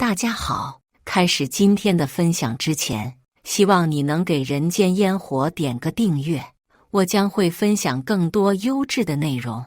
大家好，开始今天的分享之前，希望你能给人间烟火点个订阅，我将会分享更多优质的内容。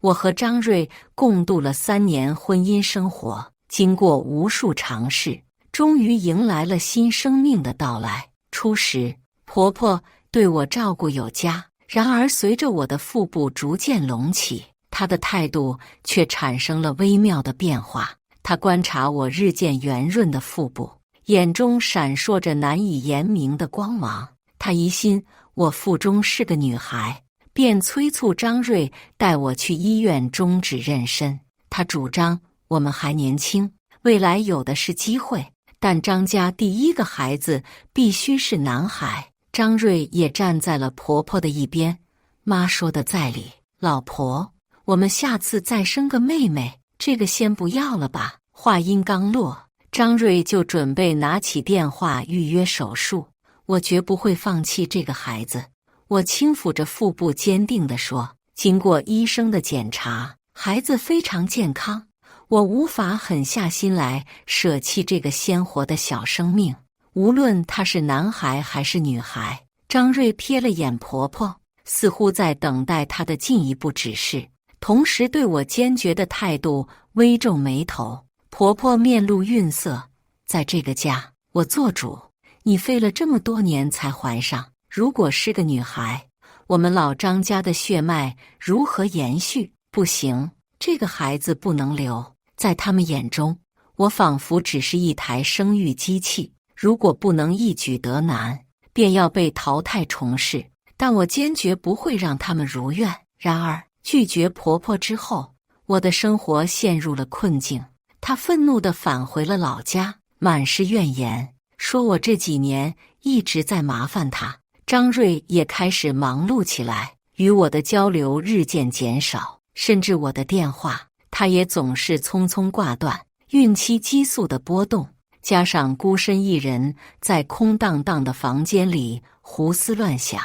我和张瑞共度了3年婚姻生活，经过无数尝试，终于迎来了新生命的到来。初时，婆婆对我照顾有加，然而随着我的腹部逐渐隆起，她的态度却产生了微妙的变化。她观察我日渐圆润的腹部，眼中闪烁着难以言明的光芒。她疑心我腹中是个女孩，便催促张瑞带我去医院终止妊娠。她主张我们还年轻，未来有的是机会，但张家第一个孩子必须是男孩。张瑞也站在了婆婆的一边，妈说的在理，老婆，我们下次再生个妹妹，这个先不要了吧。话音刚落，张瑞就准备拿起电话预约手术。我绝不会放弃这个孩子，我轻抚着腹部坚定地说，经过医生的检查，孩子非常健康，我无法狠下心来舍弃这个鲜活的小生命，无论他是男孩还是女孩。张瑞瞥了眼婆婆，似乎在等待她的进一步指示，同时对我坚决的态度微皱眉头。婆婆面露愠色，在这个家，我做主，你费了这么多年才怀上，如果是个女孩，我们老张家的血脉如何延续？不行，这个孩子不能留。在他们眼中，我仿佛只是一台生育机器，如果不能一举得男，便要被淘汰重试。但我坚决不会让他们如愿。然而，拒绝婆婆之后，我的生活陷入了困境。她愤怒地返回了老家，满是怨言，说我这几年一直在麻烦她。张瑞也开始忙碌起来，与我的交流日渐减少，甚至我的电话，他也总是匆匆挂断。孕期激素的波动，加上孤身一人在空荡荡的房间里胡思乱想，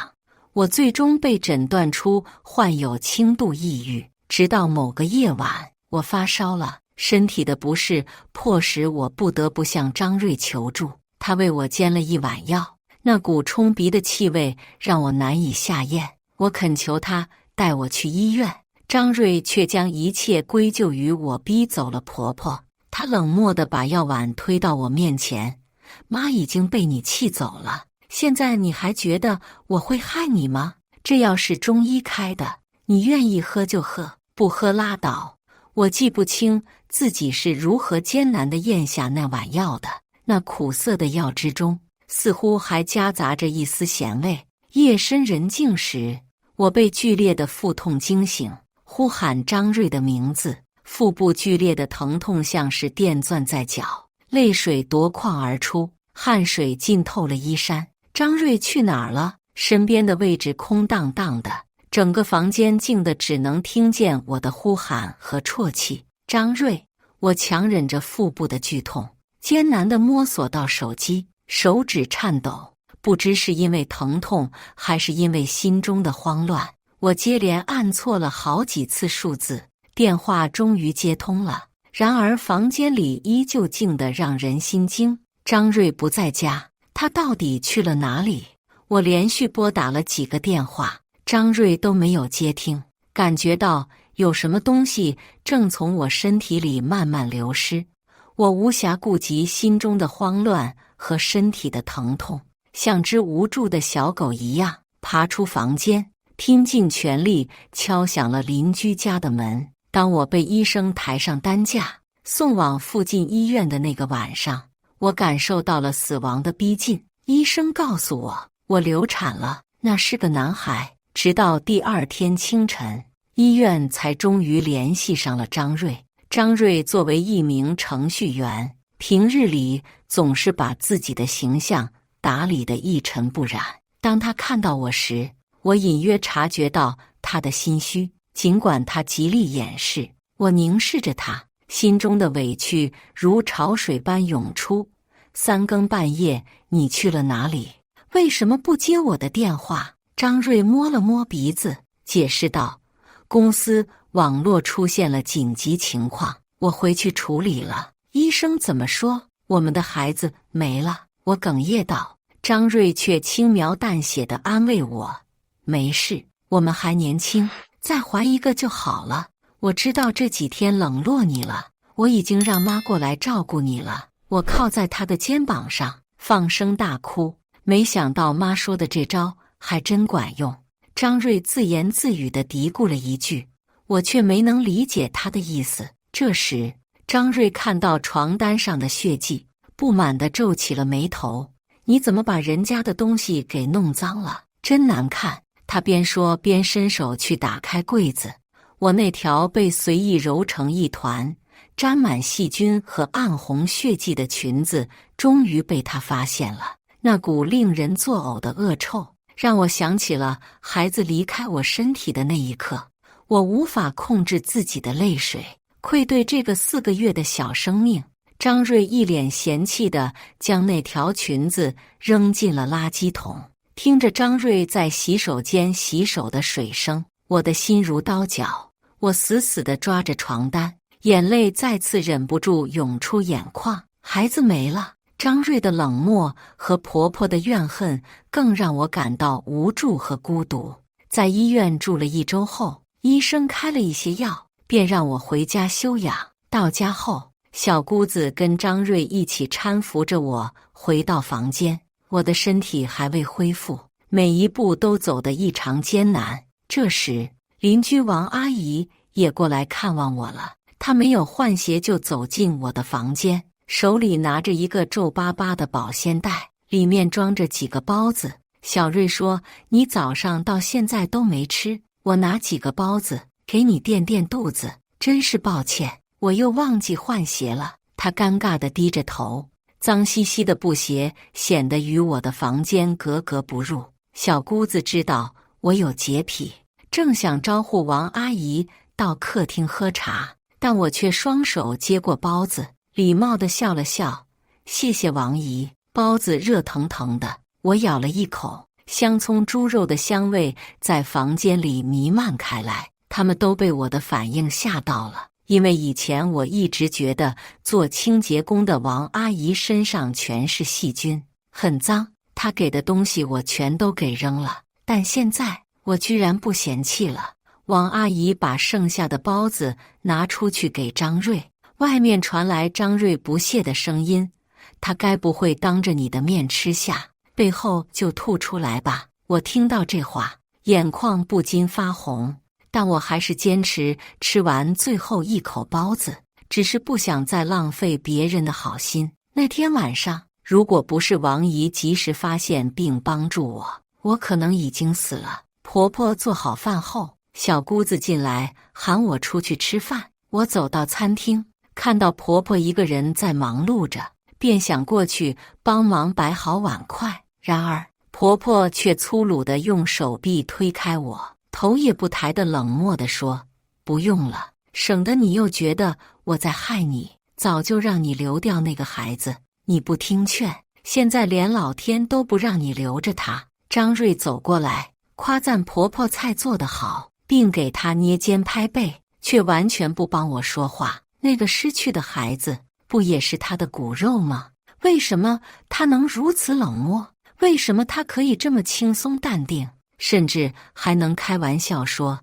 我最终被诊断出患有轻度抑郁。直到某个夜晚，我发烧了，身体的不适迫使我不得不向张瑞求助。他为我煎了一碗药，那股冲鼻的气味让我难以下咽。我恳求他带我去医院，张瑞却将一切归咎于我逼走了婆婆。他冷漠地把药碗推到我面前，妈已经被你气走了，现在你还觉得我会害你吗？这药是中医开的，你愿意喝就喝，不喝拉倒。我记不清自己是如何艰难地咽下那碗药的，那苦涩的药汁中似乎还夹杂着一丝咸味。夜深人静时，我被剧烈的腹痛惊醒，呼喊张瑞的名字，腹部剧烈的疼痛像是电钻在脚，泪水夺眶而出，汗水浸透了衣衫。张瑞去哪儿了？身边的位置空荡荡的，整个房间静得只能听见我的呼喊和啜泣。张瑞，我强忍着腹部的剧痛，艰难地摸索到手机，手指颤抖，不知是因为疼痛还是因为心中的慌乱。我接连按错了好几次数字，电话终于接通了。然而房间里依旧静得让人心惊。张瑞不在家，他到底去了哪里？我连续拨打了几个电话，张瑞都没有接听，感觉到有什么东西正从我身体里慢慢流失。我无暇顾及心中的慌乱和身体的疼痛，像只无助的小狗一样爬出房间，拼尽全力敲响了邻居家的门。当我被医生抬上担架送往附近医院的那个晚上，我感受到了死亡的逼近。医生告诉我，我流产了，那是个男孩。直到第2天清晨，医院才终于联系上了张瑞。张瑞作为一名程序员，平日里总是把自己的形象打理得一尘不染。当他看到我时，我隐约察觉到他的心虚，尽管他极力掩饰。我凝视着他，心中的委屈如潮水般涌出。3更半夜，你去了哪里？为什么不接我的电话？张瑞摸了摸鼻子，解释道，公司网络出现了紧急情况，我回去处理了。医生怎么说？我们的孩子没了。我哽咽道。张瑞却轻描淡写地安慰我：没事，我们还年轻，再怀一个就好了。我知道这几天冷落你了，我已经让妈过来照顾你了。我靠在他的肩膀上，放声大哭。没想到妈说的这招还真管用。张瑞自言自语地嘀咕了一句，我却没能理解他的意思。这时，张瑞看到床单上的血迹，不满地皱起了眉头。你怎么把人家的东西给弄脏了？真难看。他边说边伸手去打开柜子。我那条被随意揉成一团、沾满细菌和暗红血迹的裙子终于被他发现了。那股令人作呕的恶臭让我想起了孩子离开我身体的那一刻。我无法控制自己的泪水，愧对这个4个月的小生命。张瑞一脸嫌弃地将那条裙子扔进了垃圾桶。听着张瑞在洗手间洗手的水声，我的心如刀绞。我死死地抓着床单，眼泪再次忍不住涌出眼眶。孩子没了，张瑞的冷漠和婆婆的怨恨更让我感到无助和孤独。在医院住了1周后，医生开了一些药，便让我回家休养。到家后，小姑子跟张瑞一起搀扶着我回到房间。我的身体还未恢复，每一步都走得异常艰难。这时，邻居王阿姨也过来看望我了。她没有换鞋就走进我的房间，手里拿着一个皱巴巴的保鲜袋，里面装着几个包子。小瑞说：“你早上到现在都没吃，我拿几个包子给你垫垫肚子。真是抱歉，我又忘记换鞋了。”他尴尬地低着头，脏兮兮的布鞋显得与我的房间格格不入。小姑子知道我有洁癖，正想招呼王阿姨到客厅喝茶，但我却双手接过包子，礼貌地笑了笑：“谢谢王姨。”包子热腾腾的，我咬了一口，香葱猪肉的香味在房间里弥漫开来。他们都被我的反应吓到了，因为以前我一直觉得做清洁工的王阿姨身上全是细菌，很脏，她给的东西我全都给扔了。但现在我居然不嫌弃了。王阿姨把剩下的包子拿出去给张瑞，外面传来张瑞不屑的声音：“他该不会当着你的面吃下，背后就吐出来吧？”我听到这话，眼眶不禁发红。但我还是坚持吃完最后一口包子，只是不想再浪费别人的好心。那天晚上，如果不是王姨及时发现并帮助我，我可能已经死了。婆婆做好饭后，小姑子进来喊我出去吃饭。我走到餐厅，看到婆婆一个人在忙碌着，便想过去帮忙摆好碗筷。然而，婆婆却粗鲁地用手臂推开我，头也不抬地冷漠地说：“不用了，省得你又觉得我在害你。早就让你留掉那个孩子，你不听劝，现在连老天都不让你留着他。”张瑞走过来，夸赞婆婆菜做得好，并给她捏肩拍背，却完全不帮我说话。那个失去的孩子，不也是他的骨肉吗？为什么他能如此冷漠？为什么他可以这么轻松淡定？甚至还能开玩笑说：“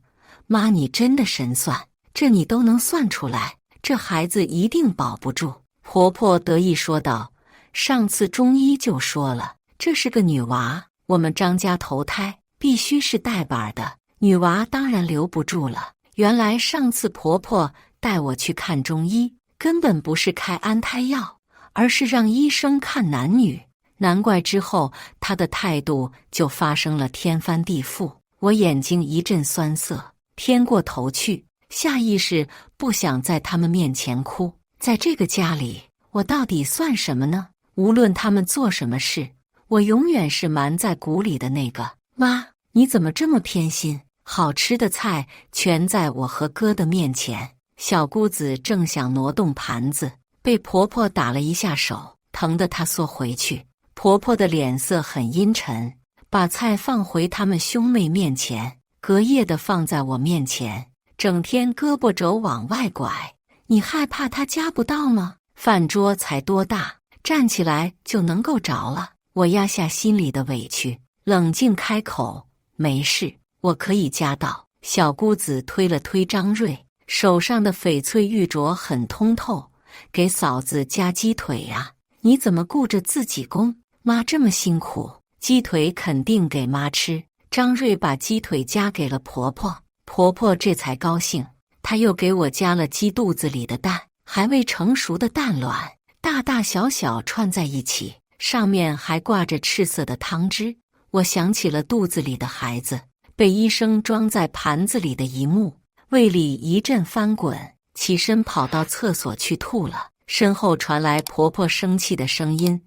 妈，你真的神算，这你都能算出来，这孩子一定保不住。”婆婆得意说道：“上次中医就说了，这是个女娃，我们张家头胎必须是带把的，女娃当然留不住了。”原来上次婆婆带我去看中医，根本不是开安胎药，而是让医生看男女。难怪之后她的态度就发生了天翻地覆。我眼睛一阵酸涩，偏过头去，下意识不想在他们面前哭。在这个家里，我到底算什么呢？无论他们做什么事，我永远是瞒在鼓里的那个。妈，你怎么这么偏心？好吃的菜全在我和哥的面前。小姑子正想挪动盘子，被婆婆打了一下手，疼得她缩回去。婆婆的脸色很阴沉，把菜放回他们兄妹面前，隔夜的放在我面前，整天胳膊肘往外拐。你害怕他夹不到吗？饭桌才多大，站起来就能够着了。我压下心里的委屈，冷静开口：没事，我可以夹到。小姑子推了推张瑞，手上的翡翠玉镯很通透，给嫂子夹鸡腿呀，你怎么顾着自己供？妈这么辛苦，鸡腿肯定给妈吃。张瑞把鸡腿夹给了婆婆，婆婆这才高兴，她又给我夹了鸡肚子里的蛋，还未成熟的蛋卵，大大小小串在一起，上面还挂着赤色的汤汁。我想起了肚子里的孩子被医生装在盘子里的一幕，胃里一阵翻滚，起身跑到厕所去吐了。身后传来婆婆生气的声音：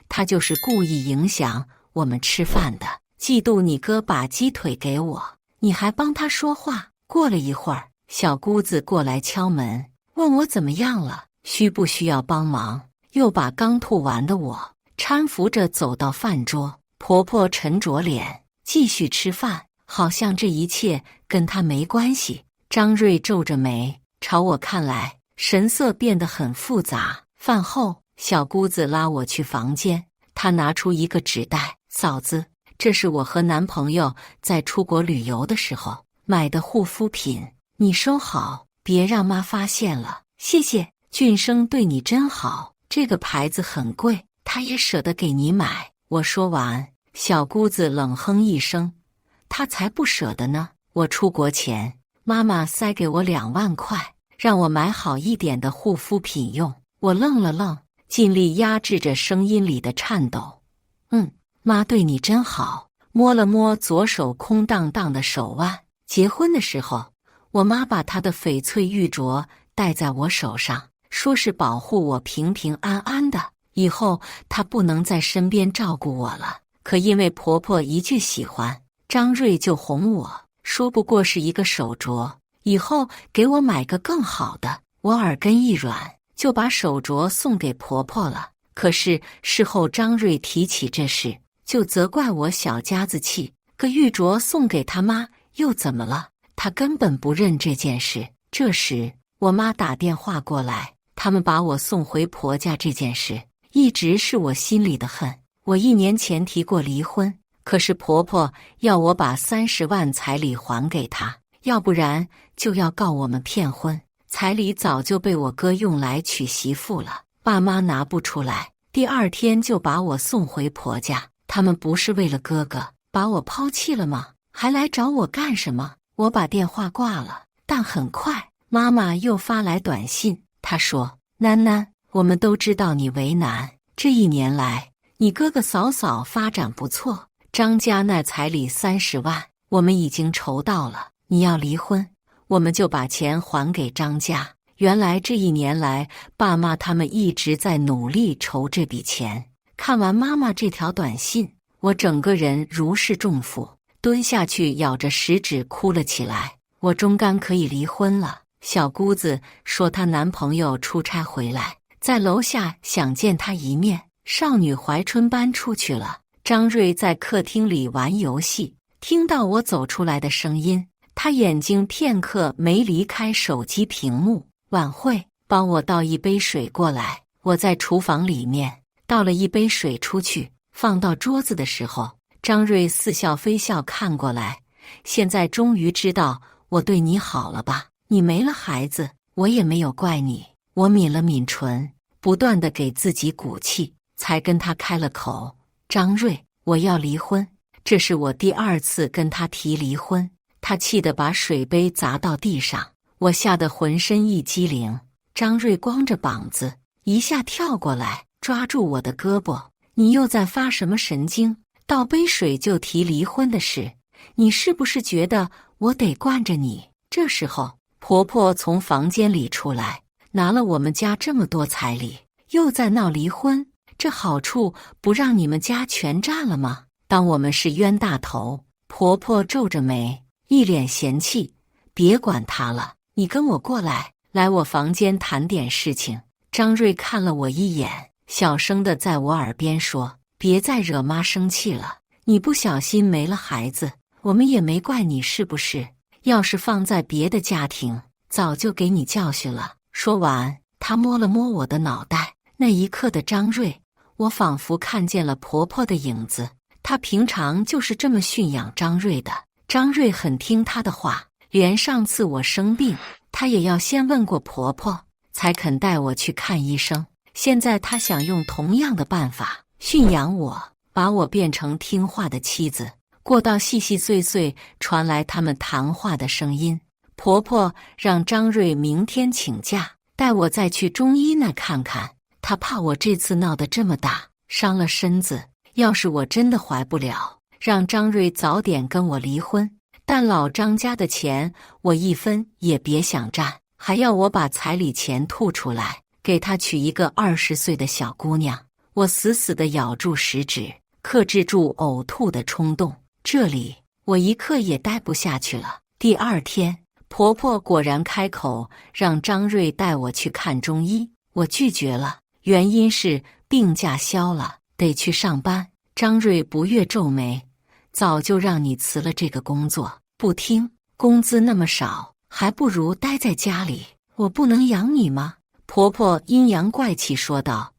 她就是故意影响我们吃饭的，嫉妒你哥把鸡腿给我，你还帮他说话。过了一会儿，小姑子过来敲门，问我怎么样了，需不需要帮忙，又把刚吐完的我搀扶着走到饭桌。婆婆沉着脸继续吃饭，好像这一切跟她没关系。张瑞皱着眉朝我看来，神色变得很复杂。饭后，小姑子拉我去房间，她拿出一个纸袋：嫂子，这是我和男朋友在出国旅游的时候买的护肤品，你收好，别让妈发现了。谢谢，俊生对你真好，这个牌子很贵，他也舍得给你买。我说完，小姑子冷哼一声：他才不舍得呢。我出国前，妈妈塞给我2万块，让我买好一点的护肤品用。我愣了愣，尽力压制着声音里的颤抖。妈对你真好。摸了摸左手空荡荡的手腕。结婚的时候，我妈把她的翡翠玉镯戴在我手上，说是保护我平平安安的，以后她不能在身边照顾我了。可因为婆婆一句喜欢，张瑞就哄我，说不过是一个手镯，以后给我买个更好的。我耳根一软，就把手镯送给婆婆了。可是事后张瑞提起这事，就责怪我小家子气，个玉镯送给他妈又怎么了？他根本不认这件事。这时我妈打电话过来，他们把我送回婆家这件事，一直是我心里的恨。我1年前提过离婚，可是婆婆要我把30万彩礼还给她，要不然就要告我们骗婚。彩礼早就被我哥用来娶媳妇了，爸妈拿不出来，第2天就把我送回婆家。他们不是为了哥哥把我抛弃了吗？还来找我干什么？我把电话挂了，但很快妈妈又发来短信，她说：囡囡，我们都知道你为难，这1年来你哥哥嫂嫂发展不错，张家那彩礼30万我们已经筹到了，你要离婚，我们就把钱还给张家。原来这1年来爸妈他们一直在努力筹这笔钱。看完妈妈这条短信，我整个人如释重负，蹲下去咬着食指哭了起来。我终干可以离婚了。小姑子说她男朋友出差回来，在楼下想见她一面，少女怀春般出去了。张瑞在客厅里玩游戏，听到我走出来的声音，他眼睛片刻没离开手机屏幕。晚会，帮我倒一杯水过来。我在厨房里面倒了一杯水出去，放到桌子的时候，张瑞似笑非笑看过来。现在终于知道我对你好了吧？你没了孩子，我也没有怪你。我抿了抿唇，不断地给自己鼓气，才跟他开了口：张瑞，我要离婚。这是我第2次跟他提离婚。他气得把水杯砸到地上，我吓得浑身一激灵。张瑞光着膀子一下跳过来，抓住我的胳膊：你又在发什么神经？倒杯水就提离婚的事，你是不是觉得我得惯着你？这时候婆婆从房间里出来，拿了我们家这么多彩礼，又在闹离婚，这好处不让你们家全占了吗？当我们是冤大头。婆婆皱着眉，一脸嫌弃：别管他了，你跟我过来，来我房间谈点事情。张瑞看了我一眼，小声地在我耳边说：别再惹妈生气了，你不小心没了孩子，我们也没怪你是不是？要是放在别的家庭，早就给你教训了。说完，他摸了摸我的脑袋，那一刻的张瑞我仿佛看见了婆婆的影子。她平常就是这么驯养张瑞的。张瑞很听她的话，连上次我生病，她也要先问过婆婆，才肯带我去看医生。现在她想用同样的办法驯养我，把我变成听话的妻子。过道细细碎碎传来他们谈话的声音。婆婆让张瑞明天请假，带我再去中医那看看。她怕我这次闹得这么大，伤了身子。要是我真的怀不了，让张瑞早点跟我离婚。但老张家的钱我一分也别想占，还要我把彩礼钱吐出来，给他娶一个20岁的小姑娘。我死死地咬住食指，克制住呕吐的冲动。这里我一刻也待不下去了。第二天，婆婆果然开口让张瑞带我去看中医，我拒绝了，原因是病假消了，得去上班。张瑞不悦皱眉，早就让你辞了这个工作，不听，工资那么少，还不如待在家里。我不能养你吗？婆婆阴阳怪气说道，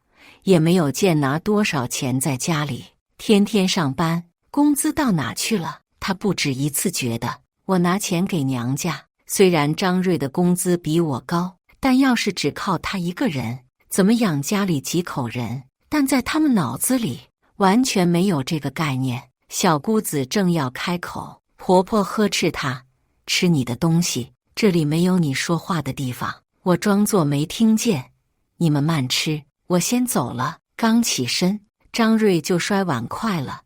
也没有见拿多少钱在家里，天天上班，工资到哪去了？她不止一次觉得我拿钱给娘家。虽然张瑞的工资比我高，但要是只靠他一个人，怎么养家里几口人？但在他们脑子里完全没有这个概念。小姑子正要开口，婆婆呵斥她：“吃你的东西，这里没有你说话的地方。”我装作没听见：“你们慢吃，我先走了。”刚起身，张瑞就摔碗筷了。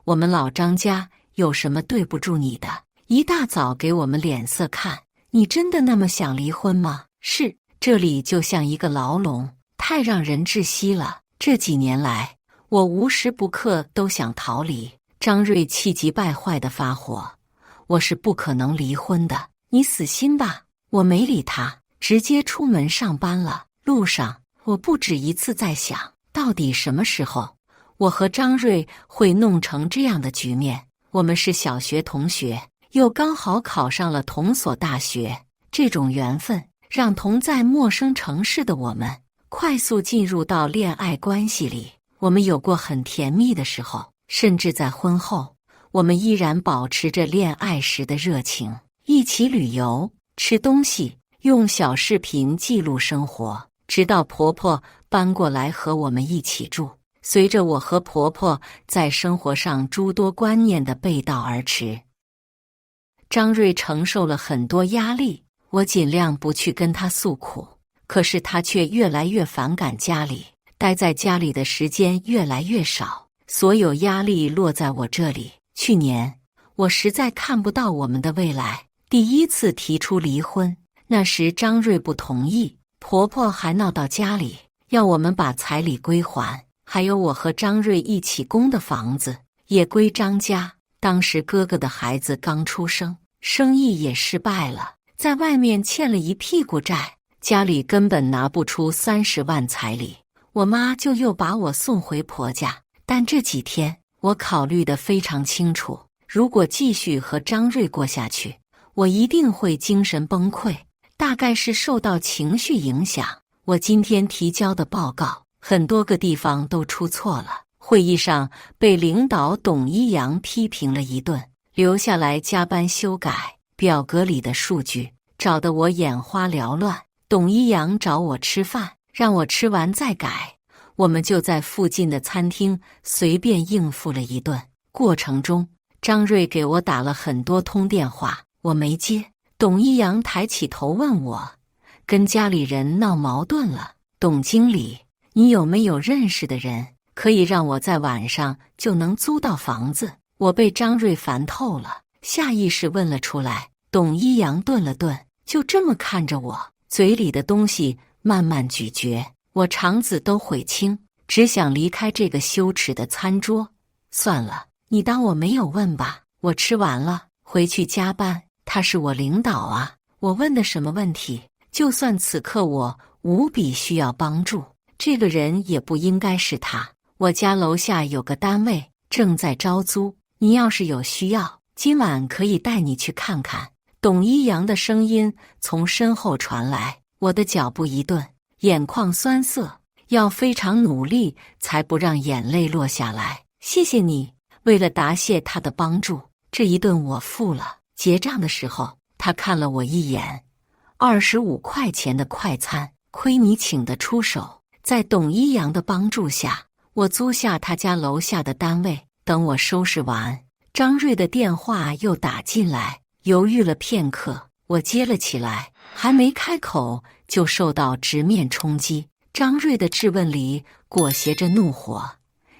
我们老张家有什么对不住你的？一大早给我们脸色看，你真的那么想离婚吗？是，这里就像一个牢笼，太让人窒息了。这几年来，我无时不刻都想逃离。张瑞气急败坏地发火：“我是不可能离婚的，你死心吧！”我没理他，直接出门上班了。路上，我不止一次在想，到底什么时候，我和张瑞会弄成这样的局面？我们是小学同学，又刚好考上了同所大学，这种缘分让同在陌生城市的我们快速进入到恋爱关系里。我们有过很甜蜜的时候，甚至在婚后，我们依然保持着恋爱时的热情，一起旅游、吃东西，用小视频记录生活，直到婆婆搬过来和我们一起住。随着我和婆婆在生活上诸多观念的背道而驰，张瑞承受了很多压力。我尽量不去跟他诉苦，可是他却越来越反感家里，待在家里的时间越来越少，所有压力落在我这里。去年，我实在看不到我们的未来，第一次提出离婚，那时张瑞不同意，婆婆还闹到家里，要我们把彩礼归还，还有我和张瑞一起供的房子也归张家。当时哥哥的孩子刚出生，生意也失败了，在外面欠了一屁股债，家里根本拿不出30万彩礼，我妈就又把我送回婆家。但这几天我考虑得非常清楚，如果继续和张瑞过下去，我一定会精神崩溃，大概是受到情绪影响。我今天提交的报告很多个地方都出错了，会议上被领导董一阳批评了一顿，留下来加班修改表格里的数据，找得我眼花缭乱。董一阳找我吃饭，让我吃完再改，我们就在附近的餐厅随便应付了一顿。过程中，张瑞给我打了很多通电话，我没接。董一阳抬起头问我，跟家里人闹矛盾了，董经理，你有没有认识的人可以让我在晚上就能租到房子？我被张瑞烦透了，下意识问了出来。董一阳顿了顿，就这么看着我，嘴里的东西慢慢咀嚼，我肠子都悔青，只想离开这个羞耻的餐桌。算了，你当我没有问吧，我吃完了，回去加班。他是我领导啊，我问的什么问题？就算此刻我无比需要帮助，这个人也不应该是他。我家楼下有个单位正在招租，你要是有需要，今晚可以带你去看看。董一阳的声音从身后传来，我的脚步一顿，眼眶酸涩，要非常努力才不让眼泪落下来。谢谢你。为了答谢他的帮助，这一顿我付了。结账的时候，他看了我一眼，25块钱的快餐，亏你请得出手。在董一阳的帮助下，我租下他家楼下的单位。等我收拾完，张瑞的电话又打进来，犹豫了片刻，我接了起来，还没开口就受到直面冲击。张瑞的质问里裹挟着怒火：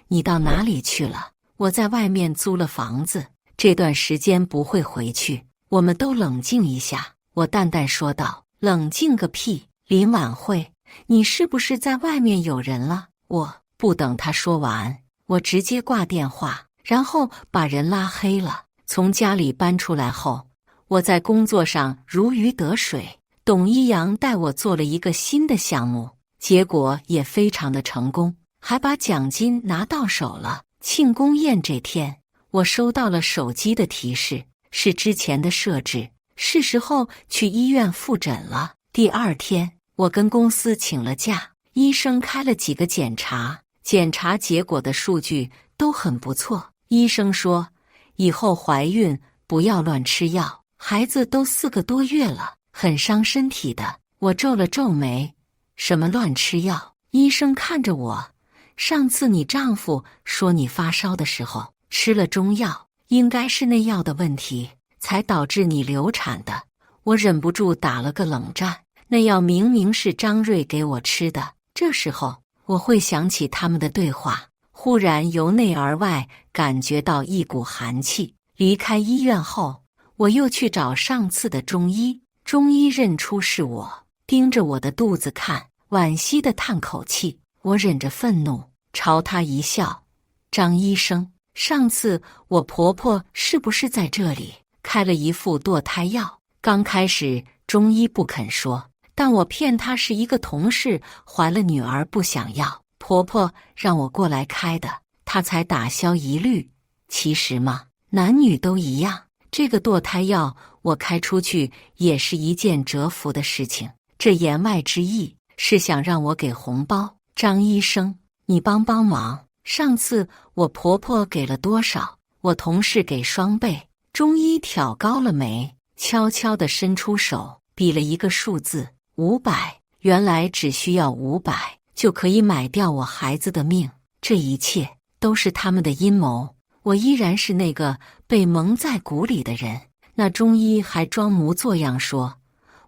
你到哪里去了？我在外面租了房子，这段时间不会回去，我们都冷静一下。我淡淡说道。冷静个屁！林晚会，你是不是在外面有人了？我不等他说完，我直接挂电话，然后把人拉黑了。从家里搬出来后，我在工作上如鱼得水。董一阳带我做了一个新的项目，结果也非常的成功，还把奖金拿到手了。庆功宴这天，我收到了手机的提示，是之前的设置，是时候去医院复诊了。第二天，我跟公司请了假，医生开了几个检查，检查结果的数据都很不错。医生说，以后怀孕不要乱吃药，孩子都4个多月了，很伤身体的。我皱了皱眉，什么乱吃药？医生看着我，上次你丈夫说你发烧的时候吃了中药，应该是那药的问题，才导致你流产的。我忍不住打了个冷战，那药明明是张瑞给我吃的。这时候我会想起他们的对话，忽然由内而外感觉到一股寒气。离开医院后，我又去找上次的中医，中医认出是我，盯着我的肚子看，惋惜地叹口气。我忍着愤怒朝他一笑，张医生，上次我婆婆是不是在这里开了一副堕胎药？刚开始中医不肯说，但我骗他是一个同事怀了女儿不想要，婆婆让我过来开的，他才打消疑虑。其实嘛，男女都一样，这个堕胎药我开出去也是一件折服的事情，这言外之意是想让我给红包。张医生，你帮帮忙，上次我婆婆给了多少？我同事给双倍。中医挑高了眉，悄悄地伸出手，比了一个数字，500。原来只需要500就可以买掉我孩子的命，这一切都是他们的阴谋。我依然是那个被蒙在鼓里的人。那中医还装模作样说，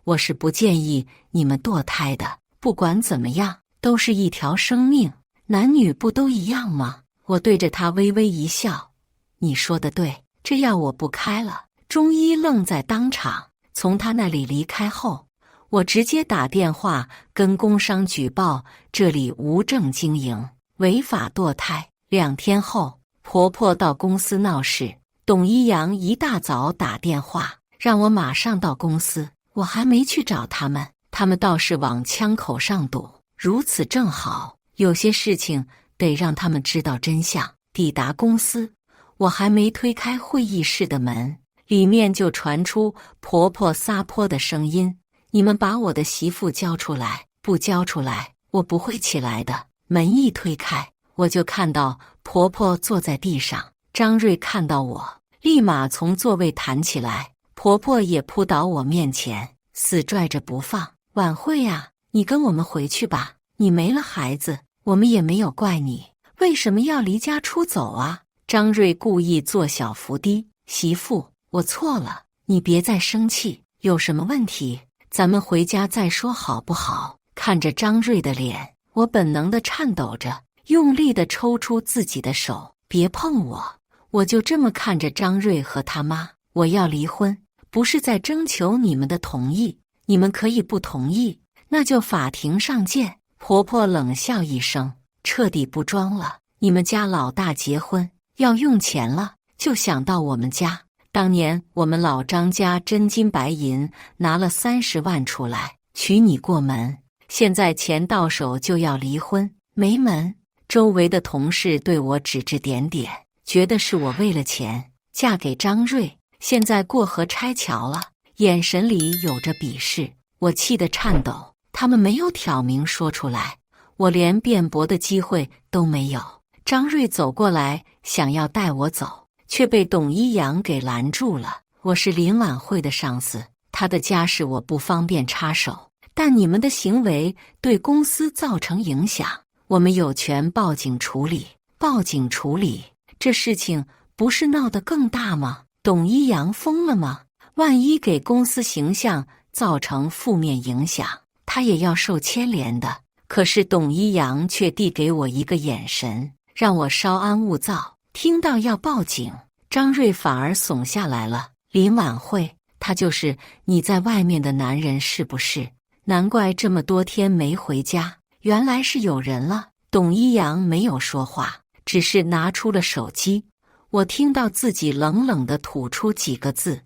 我是不建议你们堕胎的，不管怎么样都是一条生命，男女不都一样吗？我对着他微微一笑，你说的对，这药我不开了。中医愣在当场。从他那里离开后，我直接打电话跟工商举报这里无证经营，违法堕胎。2天后，婆婆到公司闹事，董一阳一大早打电话让我马上到公司，我还没去找他们，他们倒是往枪口上堵。如此正好，有些事情得让他们知道真相。抵达公司，我还没推开会议室的门，里面就传出婆婆撒泼的声音：你们把我的媳妇交出来，不交出来，我不会起来的。门一推开，我就看到婆婆坐在地上。张瑞看到我，立马从座位弹起来，婆婆也扑倒我面前，死拽着不放。晚会呀，你跟我们回去吧，你没了孩子，我们也没有怪你，为什么要离家出走啊？张瑞故意做小伏低，媳妇，我错了，你别再生气，有什么问题咱们回家再说好不好？看着张瑞的脸，我本能地颤抖着，用力地抽出自己的手，别碰我。我就这么看着张瑞和他妈，我要离婚，不是在征求你们的同意，你们可以不同意，那就法庭上见。婆婆冷笑一声，彻底不装了，你们家老大结婚要用钱了，就想到我们家。当年我们老张家真金白银拿了30万出来娶你过门，现在钱到手就要离婚，没门。周围的同事对我指指点点，觉得是我为了钱嫁给张瑞，现在过河拆桥了，眼神里有着鄙视。我气得颤抖，他们没有挑明说出来，我连辩驳的机会都没有。张瑞走过来，想要带我走，却被董一阳给拦住了。我是林晚会的上司，他的家事我不方便插手，但你们的行为对公司造成影响，我们有权报警处理。报警处理？这事情不是闹得更大吗？董一阳疯了吗？万一给公司形象造成负面影响，他也要受牵连的。可是董一阳却递给我一个眼神，让我稍安勿躁。听到要报警，张瑞反而怂下来了。林晚会，他就是你在外面的男人是不是？难怪这么多天没回家，原来是有人了。董一阳没有说话，只是拿出了手机。我听到自己冷冷地吐出几个字：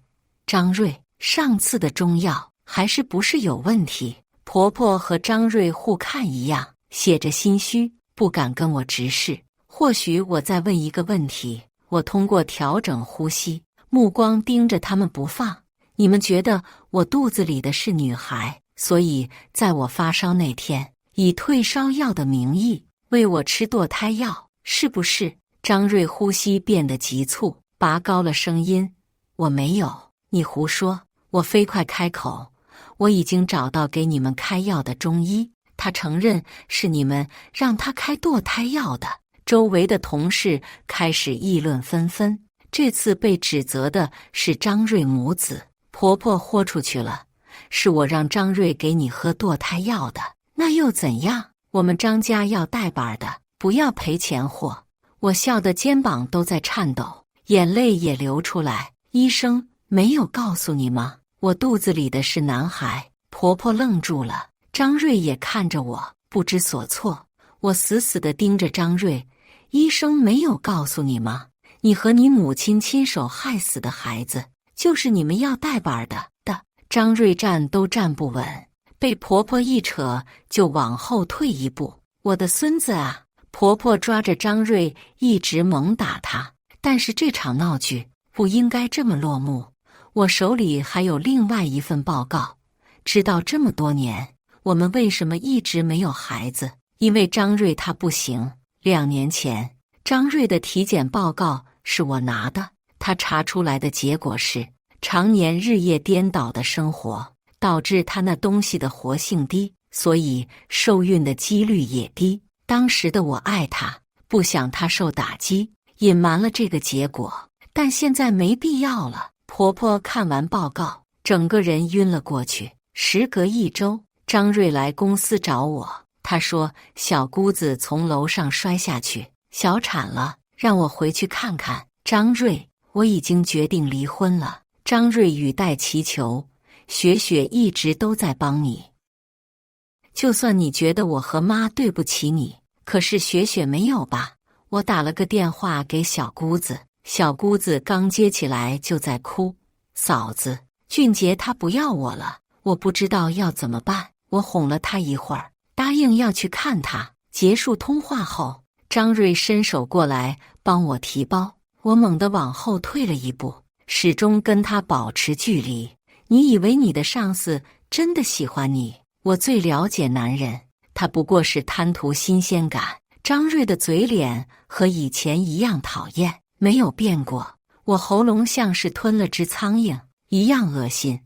张瑞，上次的中药还是不是有问题？婆婆和张瑞互看一样，写着心虚，不敢跟我直视。或许我再问一个问题。我通过调整呼吸，目光盯着他们不放。你们觉得我肚子里的是女孩，所以在我发烧那天，以退烧药的名义喂我吃堕胎药，是不是？张瑞呼吸变得急促，拔高了声音：我没有，你胡说。我飞快开口：我已经找到给你们开药的中医，他承认是你们让他开堕胎药的。周围的同事开始议论纷纷，这次被指责的是张瑞母子。婆婆豁出去了，是我让张瑞给你喝堕胎药的，那又怎样？我们张家要带把的，不要赔钱货。我笑得肩膀都在颤抖，眼泪也流出来。医生没有告诉你吗？我肚子里的是男孩。婆婆愣住了，张瑞也看着我，不知所措。我死死地盯着张瑞，医生没有告诉你吗？你和你母亲亲手害死的孩子，就是你们要带把的。张瑞站都站不稳，被婆婆一扯就往后退一步。我的孙子啊！婆婆抓着张瑞一直猛打他，但是这场闹剧不应该这么落幕。我手里还有另外一份报告，知道这么多年我们为什么一直没有孩子，因为张瑞他不行。2年前，张瑞的体检报告是我拿的，他查出来的结果是常年日夜颠倒的生活，导致他那东西的活性低，所以受孕的几率也低。当时的我爱他，不想他受打击，隐瞒了这个结果，但现在没必要了。婆婆看完报告，整个人晕了过去。时隔1周，张瑞来公司找我，他说小姑子从楼上摔下去，小产了，让我回去看看。张瑞，我已经决定离婚了。张瑞语带祈求，雪雪一直都在帮你。就算你觉得我和妈对不起你，可是雪雪没有吧？我打了个电话给小姑子，小姑子刚接起来就在哭。嫂子，俊杰他不要我了，我不知道要怎么办。我哄了他一会儿，答应要去看他。结束通话后，张瑞伸手过来帮我提包，我猛地往后退了一步，始终跟他保持距离。你以为你的上司真的喜欢你？我最了解男人，他不过是贪图新鲜感。张瑞的嘴脸和以前一样讨厌，没有变过。我喉咙像是吞了只苍蝇，一样恶心。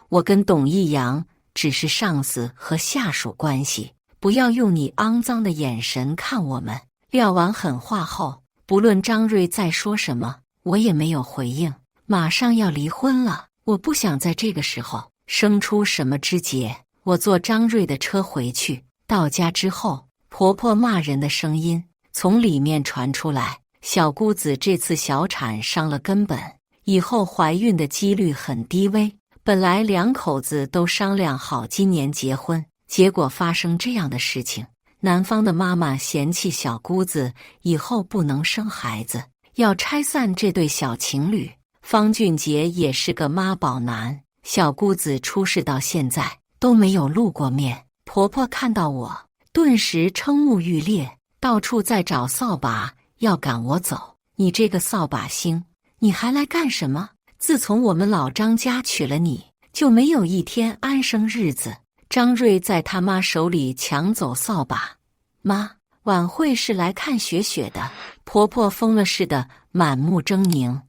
我跟董一阳只是上司和下属关系，不要用你肮脏的眼神看我们。撂完狠话后，不论张瑞再说什么，我也没有回应。马上要离婚了，我不想在这个时候生出什么枝节。我坐张瑞的车回去，到家之后，婆婆骂人的声音从里面传出来。小姑子这次小产伤了根本，以后怀孕的几率很低微。本来2口子都商量好今年结婚，结果发生这样的事情。男方的妈妈嫌弃小姑子以后不能生孩子，要拆散这对小情侣。方俊杰也是个妈宝男，小姑子出事到现在都没有露过面。婆婆看到我，顿时瞠目欲裂，到处在找扫把要赶我走。你这个扫把星，你还来干什么？自从我们老张家娶了你，就没有一天安生日子。张瑞在他妈手里抢走扫把，妈，晚会是来看雪雪的。婆婆疯了似的，满目狰狞。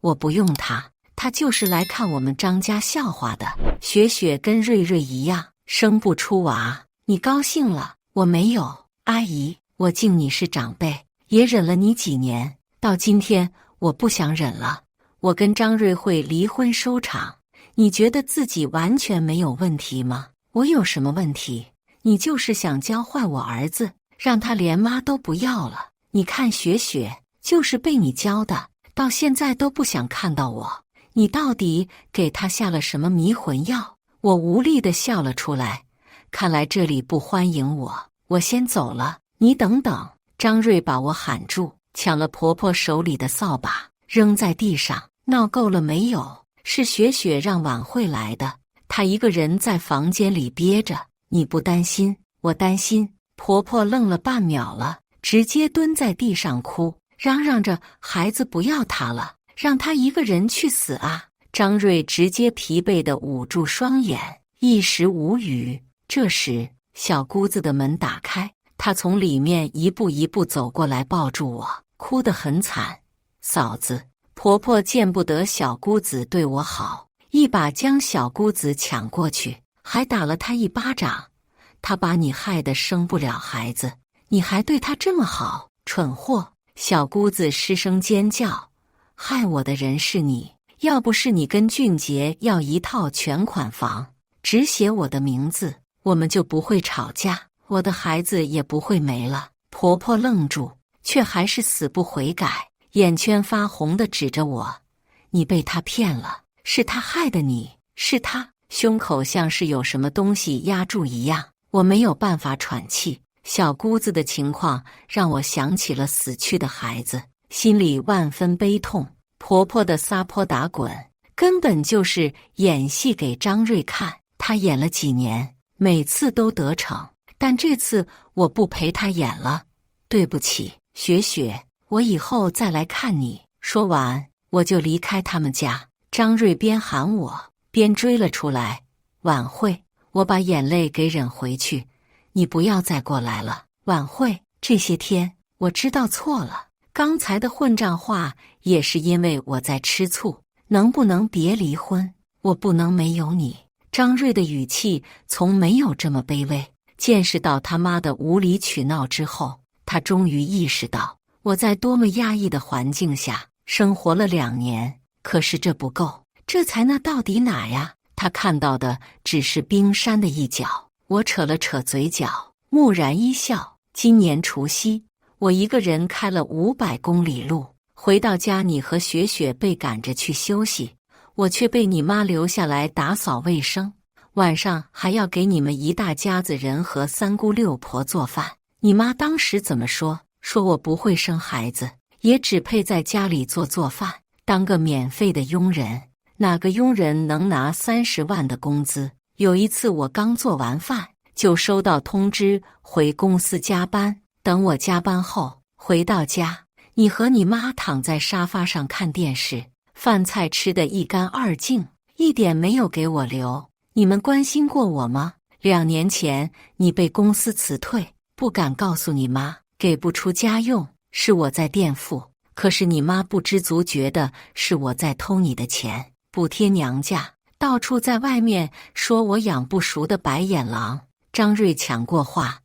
我不用她，她就是来看我们张家笑话的。雪雪跟瑞瑞一样，生不出娃。你高兴了？我没有，阿姨，我敬你是长辈，也忍了你几年，到今天我不想忍了。我跟张瑞会离婚收场，你觉得自己完全没有问题吗？我有什么问题？你就是想教坏我儿子，让他连妈都不要了。你看雪雪就是被你教的，到现在都不想看到我。你到底给他下了什么迷魂药？我无力地笑了出来。看来这里不欢迎我，我先走了。你等等！张瑞把我喊住，抢了婆婆手里的扫把，扔在地上。闹够了没有？是雪雪让晚会来的，她一个人在房间里憋着。你不担心？我担心。婆婆愣了半秒了，直接蹲在地上哭，嚷嚷着孩子不要她了，让她一个人去死啊！张瑞直接疲惫地捂住双眼，一时无语。这时小姑子的门打开，她从里面一步一步走过来，抱住我，哭得很惨。嫂子，婆婆见不得小姑子对我好，一把将小姑子抢过去，还打了她一巴掌。她把你害得生不了孩子，你还对她这么好，蠢货！小姑子失声尖叫，害我的人是你，要不是你跟俊杰要一套全款房，只写我的名字，我们就不会吵架，我的孩子也不会没了。婆婆愣住，却还是死不悔改，眼圈发红的指着我，你被他骗了，是他害的你，是他。胸口像是有什么东西压住一样，我没有办法喘气。小姑子的情况让我想起了死去的孩子，心里万分悲痛。婆婆的撒泼打滚根本就是演戏给张瑞看，她演了几年，每次都得逞，但这次我不陪她演了。对不起，雪雪，我以后再来看你。说完，我就离开他们家。张瑞边喊我边追了出来。晚会，我把眼泪给忍回去。你不要再过来了。晚会，这些天我知道错了，刚才的混账话也是因为我在吃醋。能不能别离婚？我不能没有你。张瑞的语气从没有这么卑微。见识到他妈的无理取闹之后，他终于意识到我在多么压抑的环境下生活了2年，可是这不够，这才那到底哪呀？他看到的只是冰山的一角。我扯了扯嘴角，木然一笑。今年除夕，我一个人开了500公里路，回到家，你和雪雪被赶着去休息，我却被你妈留下来打扫卫生，晚上还要给你们一大家子人和3姑6婆做饭。你妈当时怎么说？说我不会生孩子，也只配在家里做饭，当个免费的佣人。哪个佣人能拿30万的工资？有一次我刚做完饭，就收到通知回公司加班。等我加班后回到家，你和你妈躺在沙发上看电视，饭菜吃得一干二净，一点没有给我留。你们关心过我吗？2年前你被公司辞退，不敢告诉你妈，给不出家用，是我在垫付。可是你妈不知足，觉得是我在偷你的钱，补贴娘家，到处在外面说我养不熟的白眼狼。张瑞抢过话，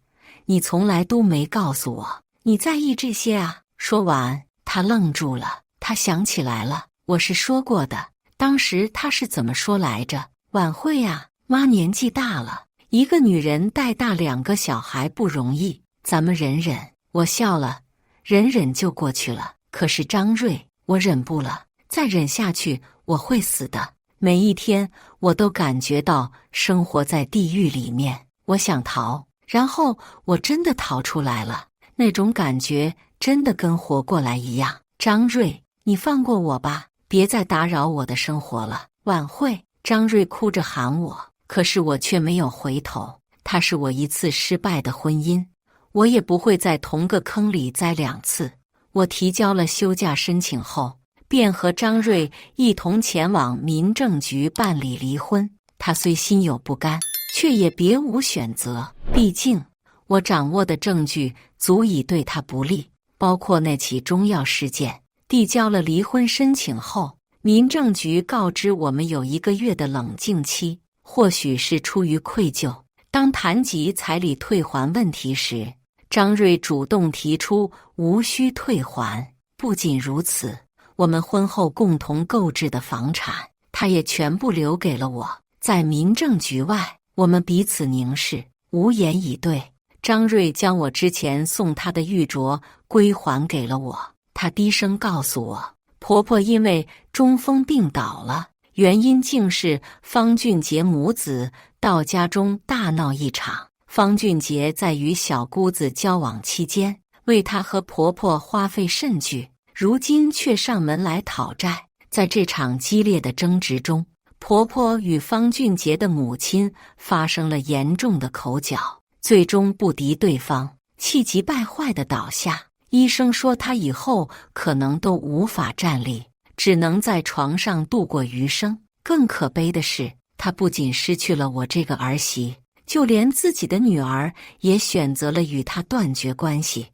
你从来都没告诉我，你在意这些啊？说完，他愣住了，他想起来了，我是说过的。当时他是怎么说来着？晚会啊，妈年纪大了，一个女人带大2个小孩不容易，咱们忍忍。我笑了，忍忍就过去了。可是张瑞，我忍不了，再忍下去我会死的。每一天我都感觉到生活在地狱里面，我想逃，然后我真的逃出来了，那种感觉真的跟活过来一样。张瑞，你放过我吧，别再打扰我的生活了。晚会，张瑞哭着喊我，可是我却没有回头。他是我一次失败的婚姻，我也不会在同个坑里栽2次。我提交了休假申请后，便和张瑞一同前往民政局办理离婚。他虽心有不甘，却也别无选择，毕竟我掌握的证据足以对他不利，包括那起中药事件。递交了离婚申请后，民政局告知我们有1个月的冷静期。或许是出于愧疚，当谈及彩礼退还问题时，张瑞主动提出无需退还。不仅如此，我们婚后共同购置的房产，他也全部留给了我。在民政局外，我们彼此凝视，无言以对。张瑞将我之前送他的玉镯归还给了我，他低声告诉我，婆婆因为中风病倒了，原因竟是方俊杰母子到家中大闹一场。方俊杰在与小姑子交往期间，为她和婆婆花费甚巨，如今却上门来讨债。在这场激烈的争执中，婆婆与方俊杰的母亲发生了严重的口角，最终不敌对方，气急败坏地倒下。医生说她以后可能都无法站立，只能在床上度过余生。更可悲的是，她不仅失去了我这个儿媳，就连自己的女儿也选择了与她断绝关系。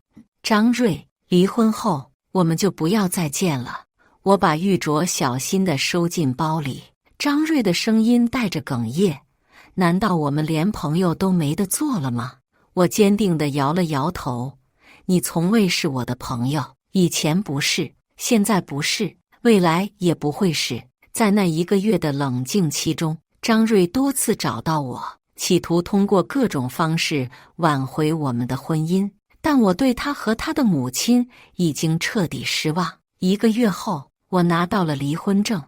张瑞，离婚后我们就不要再见了。我把玉镯小心地收进包里。张瑞的声音带着哽咽，难道我们连朋友都没得做了吗？我坚定地摇了摇头。你从未是我的朋友，以前不是，现在不是，未来也不会是。在那1个月的冷静期中，张瑞多次找到我，企图通过各种方式挽回我们的婚姻，但我对他和他的母亲已经彻底失望。1个月后，我拿到了离婚证，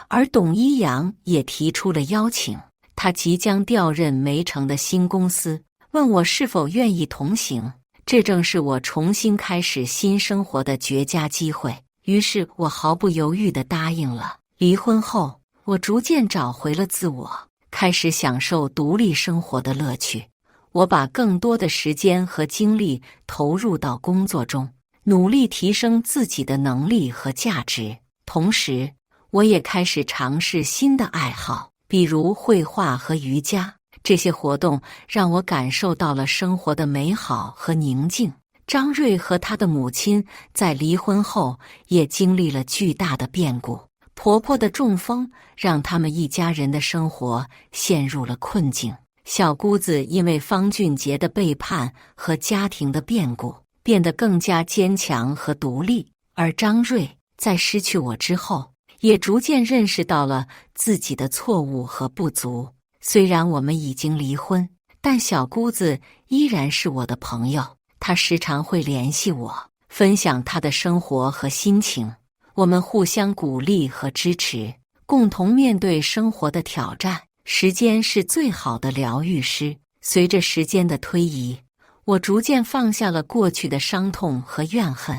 而董一阳也提出了邀请。他即将调任梅城的新公司，问我是否愿意同行。这正是我重新开始新生活的绝佳机会，于是我毫不犹豫地答应了。离婚后，我逐渐找回了自我，开始享受独立生活的乐趣。我把更多的时间和精力投入到工作中，努力提升自己的能力和价值。同时，我也开始尝试新的爱好，比如绘画和瑜伽。这些活动让我感受到了生活的美好和宁静。张瑞和他的母亲在离婚后也经历了巨大的变故，婆婆的中风让他们一家人的生活陷入了困境。小姑子因为方俊杰的背叛和家庭的变故，变得更加坚强和独立。而张瑞在失去我之后，也逐渐认识到了自己的错误和不足。虽然我们已经离婚，但小姑子依然是我的朋友。她时常会联系我，分享她的生活和心情。我们互相鼓励和支持，共同面对生活的挑战。时间是最好的疗愈师。随着时间的推移，我逐渐放下了过去的伤痛和怨恨。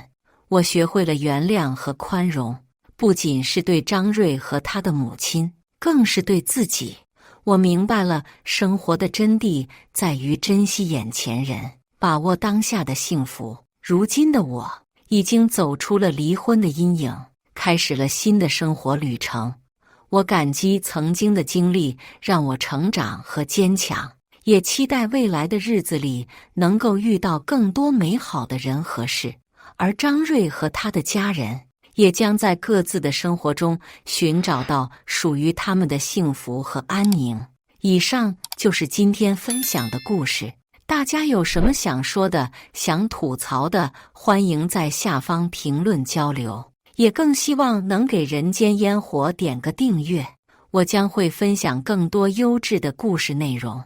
我学会了原谅和宽容，不仅是对张瑞和他的母亲，更是对自己。我明白了生活的真谛在于珍惜眼前人，把握当下的幸福。如今的我已经走出了离婚的阴影，开始了新的生活旅程。我感激曾经的经历让我成长和坚强，也期待未来的日子里能够遇到更多美好的人和事。而张瑞和他的家人也将在各自的生活中寻找到属于他们的幸福和安宁。以上就是今天分享的故事，大家有什么想说的、想吐槽的，欢迎在下方评论交流。也更希望能给人间烟火点个订阅，我将会分享更多优质的故事内容。